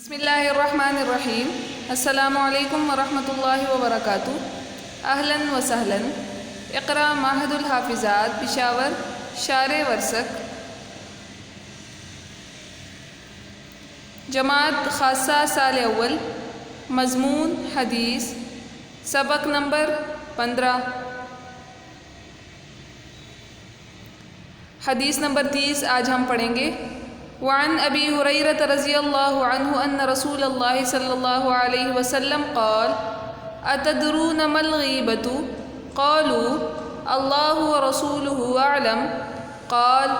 بسم اللہ الرحمن الرحیم۔ السلام علیکم ورحمۃ اللہ وبرکاتہ۔ اہلاً و سہلاً۔ اقرا معہد الحافظات پشاور شار ورثق، جماعت خاصہ سال اول، مضمون حدیث، سبق نمبر 15، حدیث نمبر 30 آج ہم پڑھیں گے۔ وعن ابی ہریرہ رضی اللہ عنہ ان رسول اللہ صلی اللہ علیہ وسلم قال اتدرون ما الغیبۃ قالوا اللہ ورسولہ اعلم قال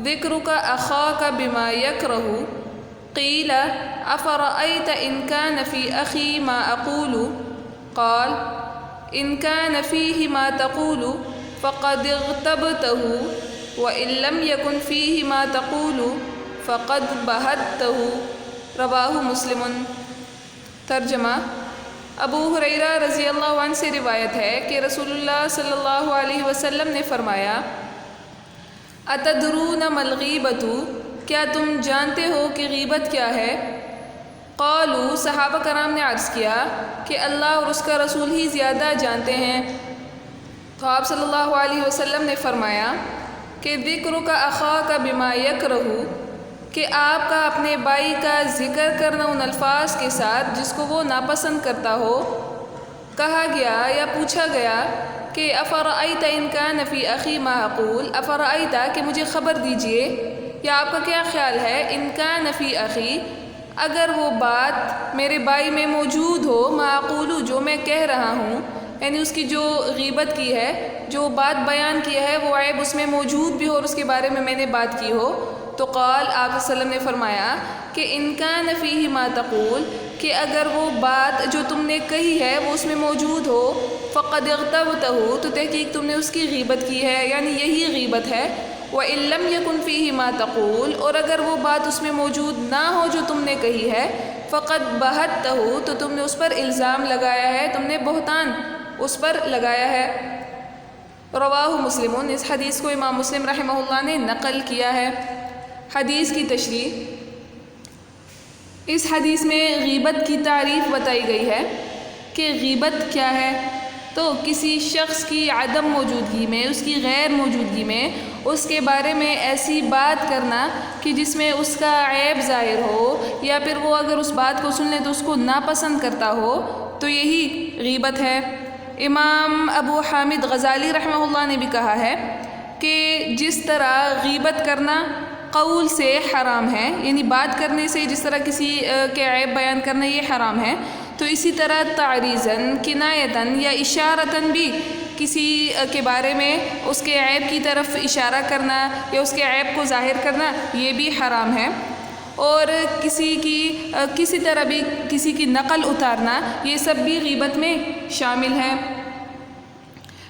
ذکرک اخاک بما یکرہ قیل افرأیت ان کان فی اخی ما اقول قال ان کان فیہ ما تقول فقد اغتبتہ وَإِن لَّمْ يَكُنْ فِيهِ مَا تَقُولُ فَقَدْ بَهَتْتَهُ رواہ مسلم۔ ترجمہ: ابو ہریرہ رضی اللہ عنہ سے روایت ہے کہ رسول اللہ صلی اللہ علیہ وسلم نے فرمایا، اتدرون ما الغیبۃ، کیا تم جانتے ہو کہ غیبت کیا ہے؟ قالوا، صحابہ کرام نے عرض کیا کہ اللہ اور اس کا رسول ہی زیادہ جانتے ہیں۔ تو آپ صلی اللہ علیہ وسلم نے فرمایا کہ ذکرک اخاک بما یکرہ، کہ آپ کا اپنے بھائی کا ذکر کرنا ان الفاظ کے ساتھ جس کو وہ ناپسند کرتا ہو۔ کہا گیا یا پوچھا گیا کہ افرأیت ان کان فی اخی ما اقول، افرأیت کہ مجھے خبر دیجئے یا آپ کا کیا خیال ہے، ان کان فی اخی اگر وہ بات میرے بھائی میں موجود ہو، ما اقول جو میں کہہ رہا ہوں، یعنی اس کی جو غیبت کی ہے، جو بات بیان کی ہے، وہ عیب اس میں موجود بھی ہو اور اس کے بارے میں نے بات کی ہو، تو قال آپ صلی اللہ علیہ وسلم نے فرمایا کہ ان کان فیہ ما تقول، کہ اگر وہ بات جو تم نے کہی ہے وہ اس میں موجود ہو، فقد اغتبتہ، تو تحقیق تم نے اس کی غیبت کی ہے، یعنی یہی غیبت ہے۔ وَإِن لَّمْ يَكُنْ فِيهِ مَا تَقُولُ، اور اگر وہ بات اس میں موجود نہ ہو جو تم نے کہی ہے، فقد بَهَتْتَهُ، تو تم نے اس پر الزام لگایا ہے، تم نے بہتان اس پر لگایا ہے۔ رواہ مسلم، اس حدیث کو امام مسلم رحمہ اللہ نے نقل کیا ہے۔ حدیث کی تشریح، اس حدیث میں غیبت کی تعریف بتائی گئی ہے کہ غیبت کیا ہے، تو کسی شخص کی عدم موجودگی میں، اس کی غیر موجودگی میں اس کے بارے میں ایسی بات کرنا کہ جس میں اس کا عیب ظاہر ہو، یا پھر وہ اگر اس بات کو سن لے تو اس کو ناپسند کرتا ہو، تو یہی غیبت ہے۔ امام ابو حامد غزالی رحمہ اللہ نے بھی کہا ہے کہ جس طرح غیبت کرنا قول سے حرام ہے، یعنی بات کرنے سے جس طرح کسی کے عیب بیان کرنا یہ حرام ہے، تو اسی طرح تعریضاً، کنایتاً یا اشارتاً بھی کسی کے بارے میں اس کے عیب کی طرف اشارہ کرنا یا اس کے عیب کو ظاہر کرنا یہ بھی حرام ہے۔ اور کسی طرح بھی کسی کی نقل اتارنا یہ سب بھی غیبت میں شامل ہے۔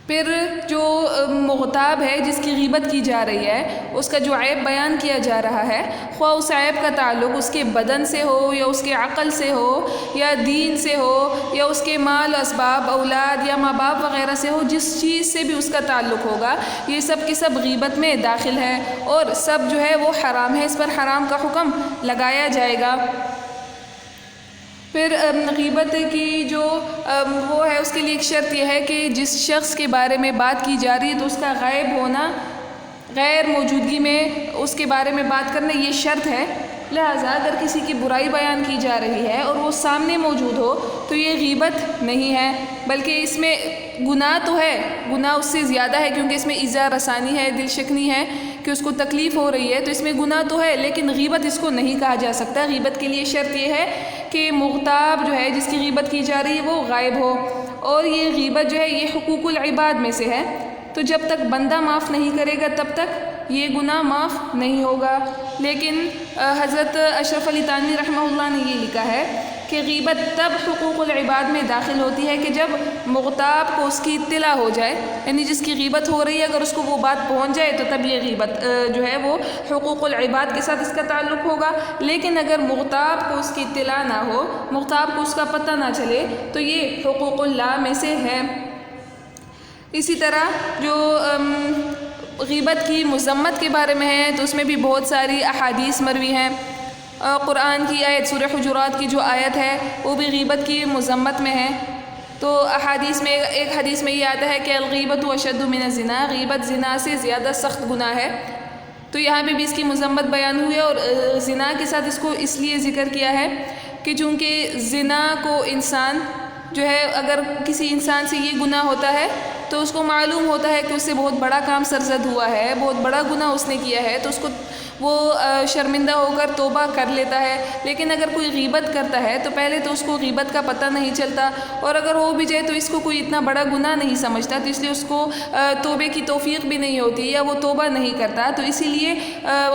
پھر جو مغتاب ہے، جس کی غیبت کی جا رہی ہے، اس کا جو عیب بیان کیا جا رہا ہے، خواہ اس عیب کا تعلق اس کے بدن سے ہو یا اس کے عقل سے ہو یا دین سے ہو یا اس کے مال، اسباب، اولاد یا ماں باپ وغیرہ سے ہو، جس چیز سے بھی اس کا تعلق ہوگا، یہ سب کے سب غیبت میں داخل ہے اور سب جو ہے وہ حرام ہے، اس پر حرام کا حکم لگایا جائے گا۔ پھر غیبت کی جو وہ ہے، اس کے لیے ایک شرط یہ ہے کہ جس شخص کے بارے میں بات کی جا رہی ہے تو اس کا غائب ہونا، غیر موجودگی میں اس کے بارے میں بات کرنا یہ شرط ہے۔ لہٰذا اگر کسی کی برائی بیان کی جا رہی ہے اور وہ سامنے موجود ہو تو یہ غیبت نہیں ہے، بلکہ اس میں گناہ تو ہے، گناہ اس سے زیادہ ہے، کیونکہ اس میں ایذا رسانی ہے، دل شکنی ہے کہ اس کو تکلیف ہو رہی ہے، تو اس میں گناہ تو ہے، لیکن غیبت اس کو نہیں کہا جا سکتا۔ غیبت کے لیے شرط یہ ہے کہ مغتاب جو ہے، جس کی غیبت کی جا رہی ہے، وہ غائب ہو، اور یہ غیبت جو ہے یہ حقوق العباد میں سے ہے، تو جب تک بندہ معاف نہیں کرے گا تب تک یہ گناہ معاف نہیں ہوگا۔ لیکن حضرت اشرف علی تھانوی رحمہ اللہ نے یہ لکھا ہے کہ غیبت تب حقوق العباد میں داخل ہوتی ہے کہ جب مغتاب کو اس کی اطلاع ہو جائے، یعنی جس کی غیبت ہو رہی ہے اگر اس کو وہ بات پہنچ جائے تو تب یہ غیبت جو ہے وہ حقوق العباد کے ساتھ اس کا تعلق ہوگا۔ لیکن اگر مغتاب کو اس کی اطلاع نہ ہو، مغتاب کو اس کا پتہ نہ چلے، تو یہ حقوق اللہ میں سے ہے۔ اسی طرح جو غیبت کی مذمت کے بارے میں ہے تو اس میں بھی بہت ساری احادیث مروی ہیں۔ قرآن کی آیت سورہ حجرات کی جو آیت ہے وہ بھی غیبت کی مذمت میں ہے۔ تو احادیث میں ایک حدیث میں یہ آتا ہے کہ الغیبت اشد من الزنا، غیبت زنا سے زیادہ سخت گناہ ہے۔ تو یہاں پہ بھی اس کی مذمت بیان ہوئی ہے، اور زنا کے ساتھ اس کو اس لیے ذکر کیا ہے کہ چونکہ زنا کو انسان جو ہے، اگر کسی انسان سے یہ گناہ ہوتا ہے تو اس کو معلوم ہوتا ہے کہ اس سے بہت بڑا کام سرزد ہوا ہے، بہت بڑا گناہ اس نے کیا ہے، تو اس کو وہ شرمندہ ہو کر توبہ کر لیتا ہے۔ لیکن اگر کوئی غیبت کرتا ہے تو پہلے تو اس کو غیبت کا پتہ نہیں چلتا، اور اگر ہو بھی جائے تو اس کو کوئی اتنا بڑا گناہ نہیں سمجھتا، تو اس لیے اس کو توبے کی توفیق بھی نہیں ہوتی یا وہ توبہ نہیں کرتا۔ تو اسی لیے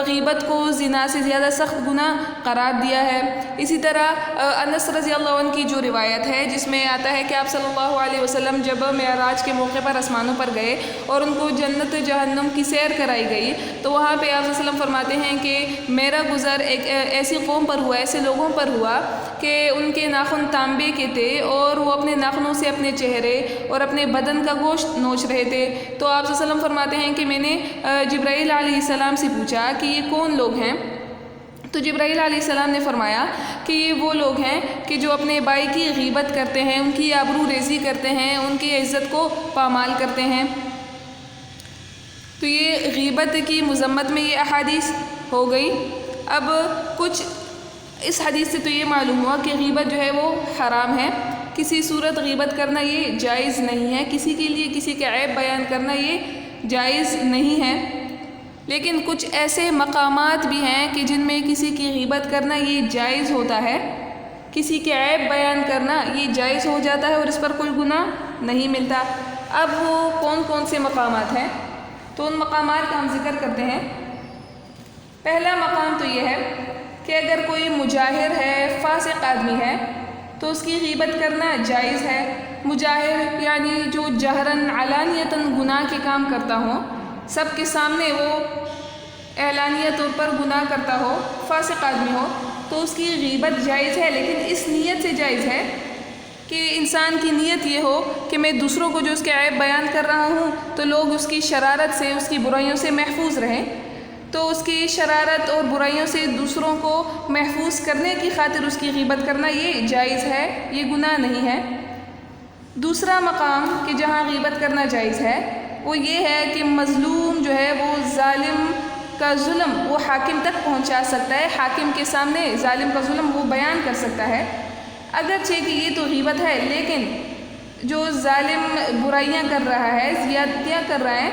غیبت کو زنا سے زیادہ سخت گناہ قرار دیا ہے۔ اسی طرح انس رضی اللہ عنہ کی جو روایت ہے جس میں آتا ہے کہ آپ صلی اللہ علیہ وسلم جب معراج کے موقع پر آسمانوں پر گئے اور ان کو جنت جہنم کی سیر کرائی گئی، تو وہاں پہ آپ صلی اللہ علیہ وسلم فرماتے ہیں کہ میرا گزر ایک ایسی قوم پر ہوا، ایسے لوگوں پر ہوا کہ ان کے ناخن تانبے کے تھے اور وہ اپنے ناخنوں سے اپنے چہرے اور اپنے بدن کا گوشت نوچ رہے تھے۔ تو آپ صلی اللہ علیہ وسلم فرماتے ہیں کہ میں نے جبرائیل علیہ السلام سے پوچھا کہ یہ کون لوگ ہیں؟ تو جبرائیل علیہ السلام نے فرمایا کہ یہ وہ لوگ ہیں کہ جو اپنے بھائی کی غیبت کرتے ہیں، ان کی آبرو ریزی کرتے ہیں، ان کی عزت کو پامال کرتے ہیں۔ تو یہ غیبت کی مذمت میں یہ احادیث ہو گئی۔ اب کچھ اس حدیث سے تو یہ معلوم ہوا کہ غیبت جو ہے وہ حرام ہے، کسی صورت غیبت کرنا یہ جائز نہیں ہے، کسی کے لیے کسی کے عیب بیان کرنا یہ جائز نہیں ہے۔ لیکن کچھ ایسے مقامات بھی ہیں کہ جن میں کسی کی غیبت کرنا یہ جائز ہوتا ہے، کسی کے عیب بیان کرنا یہ جائز ہو جاتا ہے اور اس پر کوئی گناہ نہیں ملتا۔ اب وہ کون کون سے مقامات ہیں؟ تو ان مقامات کا ہم ذکر کرتے ہیں۔ پہلا مقام تو یہ ہے کہ اگر کوئی مجاہر ہے، فاسق آدمی ہے، تو اس کی غیبت کرنا جائز ہے۔ مجاہر یعنی جو جہراً علانیتاً گناہ کے کام کرتا ہو، سب کے سامنے وہ اعلانیہ طور پر گناہ کرتا ہو، فاسق آدمی ہو، تو اس کی غیبت جائز ہے، لیکن اس نیت سے جائز ہے کہ انسان کی نیت یہ ہو کہ میں دوسروں کو جو اس کے عیب بیان کر رہا ہوں تو لوگ اس کی شرارت سے، اس کی برائیوں سے محفوظ رہیں۔ تو اس کی شرارت اور برائیوں سے دوسروں کو محفوظ کرنے کی خاطر اس کی غیبت کرنا یہ جائز ہے، یہ گناہ نہیں ہے۔ دوسرا مقام کہ جہاں غیبت کرنا جائز ہے وہ یہ ہے کہ مظلوم جو ہے وہ ظالم کا ظلم وہ حاکم تک پہنچا سکتا ہے، حاکم کے سامنے ظالم کا ظلم وہ بیان کر سکتا ہے۔ اگرچہ کہ یہ تو غیبت ہے، لیکن جو ظالم برائیاں کر رہا ہے، زیادتیاں کر رہا ہے،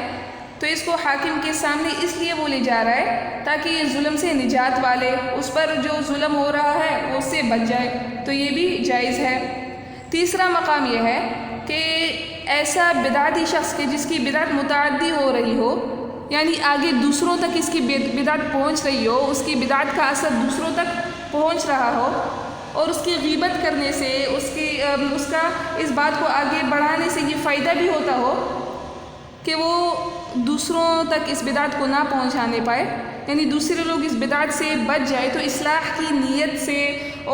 تو اس کو حاکم کے سامنے اس لیے وہ لے جا رہا ہے تاکہ یہ ظلم سے نجات والے، اس پر جو ظلم ہو رہا ہے وہ اس سے بچ جائے، تو یہ بھی جائز ہے۔ تیسرا مقام یہ ہے کہ ایسا بدعتی شخص کہ جس کی بدعت متعدی ہو رہی ہو، یعنی آگے دوسروں تک اس کی بدعت پہنچ رہی ہو، اس کی بدعت کا اثر دوسروں تک پہنچ رہا ہو، اور اس کی غیبت کرنے سے اس کا اس بات کو آگے بڑھانے سے یہ فائدہ بھی ہوتا ہو کہ وہ دوسروں تک اس بدعت کو نہ پہنچانے پائے، یعنی دوسرے لوگ اس بدعت سے بچ جائے، تو اصلاح کی نیت سے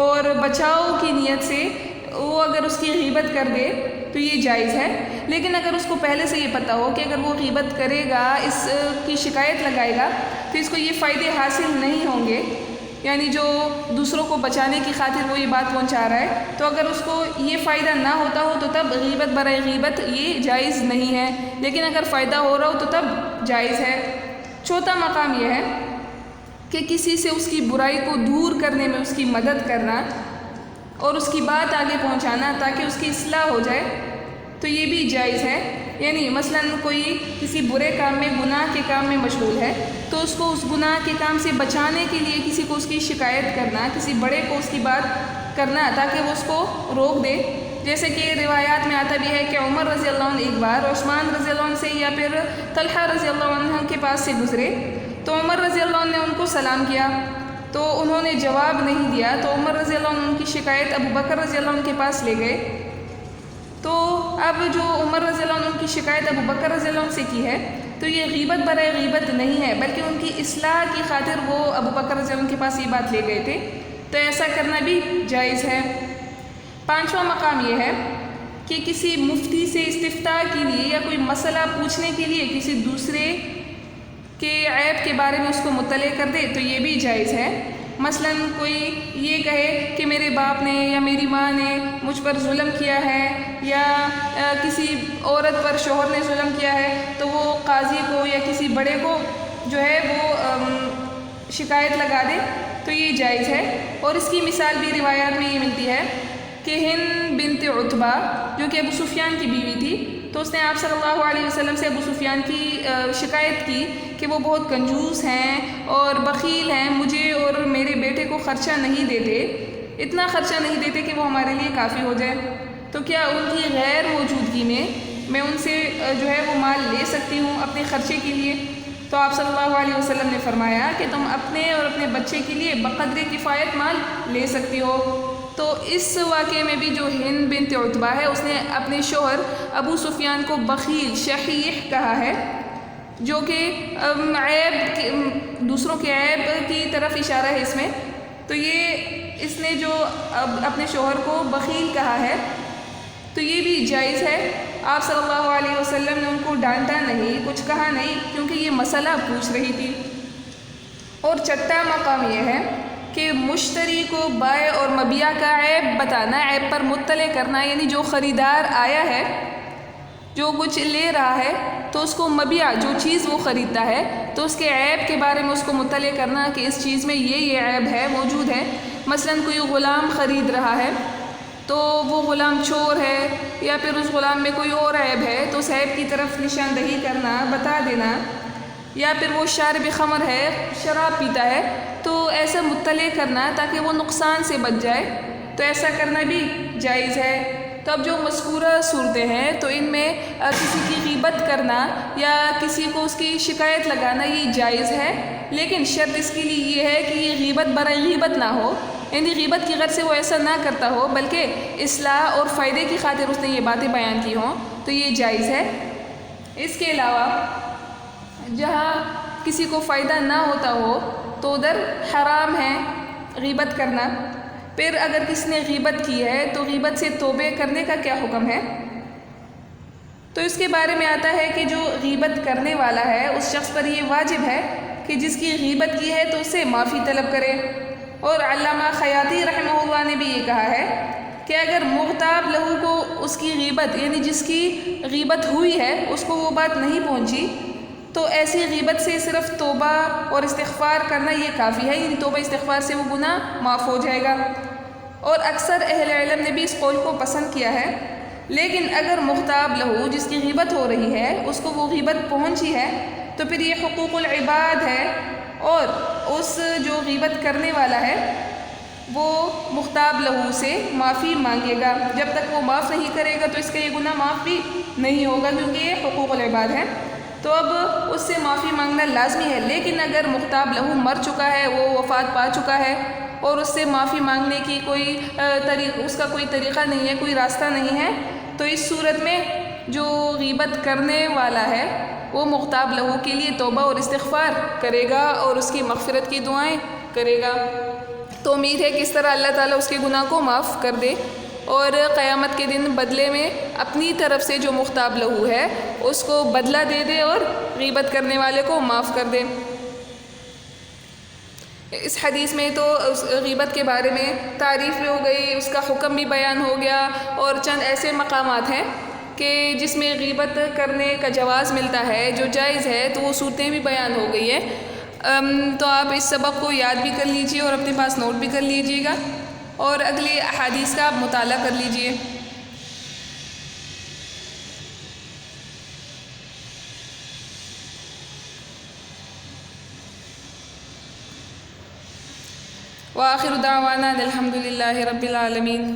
اور بچاؤ کی نیت سے وہ اگر اس کی غیبت کر دے تو یہ جائز ہے۔ لیکن اگر اس کو پہلے سے یہ پتہ ہو کہ اگر وہ غیبت کرے گا، اس کی شکایت لگائے گا تو اس کو یہ فائدے حاصل نہیں ہوں گے، یعنی جو دوسروں کو بچانے کی خاطر وہ یہ بات پہنچا رہا ہے، تو اگر اس کو یہ فائدہ نہ ہوتا ہو تو تب غیبت برائے غیبت یہ جائز نہیں ہے، لیکن اگر فائدہ ہو رہا ہو تو تب جائز ہے۔ چوتھا مقام یہ ہے کہ کسی سے اس کی برائی کو دور کرنے میں اس کی مدد کرنا اور اس کی بات آگے پہنچانا تاکہ اس کی اصلاح ہو جائے، تو یہ بھی جائز ہے۔ یعنی مثلاً کوئی کسی برے کام میں، گناہ کے کام میں مشغول ہے، تو اس کو اس گناہ کے کام سے بچانے کے لیے کسی کو اس کی شکایت کرنا، کسی بڑے کو اس کی بات کرنا تاکہ وہ اس کو روک دے۔ جیسے کہ روایات میں آتا بھی ہے کہ عمر رضی اللہ عنہ ایک بار عثمان رضی اللہ عنہ سے یا پھر طلحہ رضی اللہ عنہ کے پاس سے گزرے، تو عمر رضی اللہ عنہ نے ان کو سلام کیا، تو انہوں نے جواب نہیں دیا، تو عمر رضی اللہ عنہ ان کی شکایت ابو بکر رضی اللہ عنہ کے پاس لے گئے۔ تو اب جو عمر رضی اللہ عنہ کی شکایت ابو بکر رضی اللہ عنہ سے کی ہے، تو یہ غیبت برائے غیبت نہیں ہے، بلکہ ان کی اصلاح کی خاطر وہ ابو بکر رضی اللہ عنہ کے پاس یہ بات لے گئے تھے، تو ایسا کرنا بھی جائز ہے۔ پانچواں مقام یہ ہے کہ کسی مفتی سے استفتاء کے لیے یا کوئی مسئلہ پوچھنے کے لیے کسی دوسرے کے عیب کے بارے میں اس کو مطلع کر دے، تو یہ بھی جائز ہے۔ مثلاً کوئی یہ کہے کہ میرے باپ نے یا میری ماں نے مجھ پر ظلم کیا ہے، یا کسی عورت پر شوہر نے ظلم کیا ہے، تو وہ قاضی کو یا کسی بڑے کو جو ہے وہ شکایت لگا دے، تو یہ جائز ہے۔ اور اس کی مثال بھی روایات میں یہ ملتی ہے کہ ہند بنت عتبہ جو کہ ابو سفیان کی بیوی تھی، تو اس نے آپ صلی اللہ علیہ وسلم سے ابو سفیان کی شکایت کی کہ وہ بہت کنجوس ہیں اور بخیل ہیں، مجھے اور میرے بیٹے کو خرچہ نہیں دیتے، اتنا خرچہ نہیں دیتے کہ وہ ہمارے لیے کافی ہو جائے، تو کیا ان کی غیر موجودگی میں ان سے جو ہے وہ مال لے سکتی ہوں اپنے خرچے کے لیے؟ تو آپ صلی اللہ علیہ وسلم نے فرمایا کہ تم اپنے اور اپنے بچے کے لیے بقدر کفایت مال لے سکتی ہو۔ تو اس واقعے میں بھی جو ہند بنت عتبہ ہے، اس نے اپنے شوہر ابو سفیان کو بخیل، شحیح کہا ہے، جو کہ دوسروں کے عیب کی طرف اشارہ ہے اس میں۔ تو یہ اس نے جو اپنے شوہر کو بخیل کہا ہے، تو یہ بھی جائز ہے۔ آپ صلی اللہ علیہ وسلم نے ان کو ڈانٹا نہیں، کچھ کہا نہیں، کیونکہ یہ مسئلہ پوچھ رہی تھی۔ اور چھٹا مقام یہ ہے کہ مشتری کو بائع اور مبیع کا عیب بتانا، عیب پر مطلع کرنا، یعنی جو خریدار آیا ہے، جو کچھ لے رہا ہے، تو اس کو مبیع، جو چیز وہ خریدتا ہے، تو اس کے عیب کے بارے میں اس کو مطلع کرنا کہ اس چیز میں یہ عیب ہے، موجود ہے۔ مثلاً کوئی غلام خرید رہا ہے، تو وہ غلام چور ہے یا پھر اس غلام میں کوئی اور عیب ہے، تو اس عیب کی طرف نشاندہی کرنا، بتا دینا۔ یا پھر وہ شارب خمر ہے، شراب پیتا ہے، تو ایسا مطلع کرنا تاکہ وہ نقصان سے بچ جائے، تو ایسا کرنا بھی جائز ہے۔ تو اب جو مذکورہ صورتیں ہیں، تو ان میں کسی کی غیبت کرنا یا کسی کو اس کی شکایت لگانا یہ جائز ہے، لیکن شرط اس کے لیے یہ ہے کہ یہ غیبت برائے غیبت نہ ہو، یعنی غیبت کی غرض سے وہ ایسا نہ کرتا ہو، بلکہ اصلاح اور فائدے کی خاطر اس نے یہ باتیں بیان کی ہوں، تو یہ جائز ہے۔ اس کے علاوہ جہاں کسی کو فائدہ نہ ہوتا ہو تو ادھر حرام ہے غیبت کرنا۔ پھر اگر کسی نے غیبت کی ہے تو غیبت سے توبہ کرنے کا کیا حکم ہے؟ تو اس کے بارے میں آتا ہے کہ جو غیبت کرنے والا ہے اس شخص پر یہ واجب ہے کہ جس کی غیبت کی ہے تو اس سے معافی طلب کرے۔ اور علامہ خیاطی رحمہ اللہ نے بھی یہ کہا ہے کہ اگر مغتاب لہو کو اس کی غیبت، یعنی جس کی غیبت ہوئی ہے، اس کو وہ بات نہیں پہنچی، تو ایسی غیبت سے صرف توبہ اور استغفار کرنا یہ کافی ہے، یعنی توبہ استغفار سے وہ گناہ معاف ہو جائے گا۔ اور اکثر اہل علم نے بھی اس قول کو پسند کیا ہے۔ لیکن اگر مغتاب لہو جس کی غیبت ہو رہی ہے اس کو وہ غیبت پہنچی ہے، تو پھر یہ حقوق العباد ہے، اور اس جو غیبت کرنے والا ہے وہ مغتاب لہو سے معافی مانگے گا۔ جب تک وہ معاف نہیں کرے گا تو اس کا یہ گناہ معاف بھی نہیں ہوگا، کیونکہ یہ حقوق العباد ہے۔ تو اب اس سے معافی مانگنا لازمی ہے۔ لیکن اگر مغتاب لہو مر چکا ہے، وہ وفات پا چکا ہے، اور اس سے معافی مانگنے کی اس کا کوئی طریقہ نہیں ہے، کوئی راستہ نہیں ہے، تو اس صورت میں جو غیبت کرنے والا ہے وہ مغتاب لہو کے لیے توبہ اور استغفار کرے گا اور اس کی مغفرت کی دعائیں کرے گا۔ تو امید ہے کہ اس طرح اللہ تعالیٰ اس کے گناہ کو معاف کر دے، اور قیامت کے دن بدلے میں اپنی طرف سے جو مغتاب لہو ہے اس کو بدلہ دے دے اور غیبت کرنے والے کو معاف کر دے۔ اس حدیث میں تو غیبت کے بارے میں تعریف بھی ہو گئی، اس کا حکم بھی بیان ہو گیا، اور چند ایسے مقامات ہیں کہ جس میں غیبت کرنے کا جواز ملتا ہے، جو جائز ہے، تو وہ صورتیں بھی بیان ہو گئی ہیں۔ تو آپ اس سبق کو یاد بھی کر لیجئے اور اپنے پاس نوٹ بھی کر لیجئے گا، اور اگلے احادیث کا آپ مطالعہ کر لیجئے۔ وآخر دعوانا الحمد للہ رب العالمین۔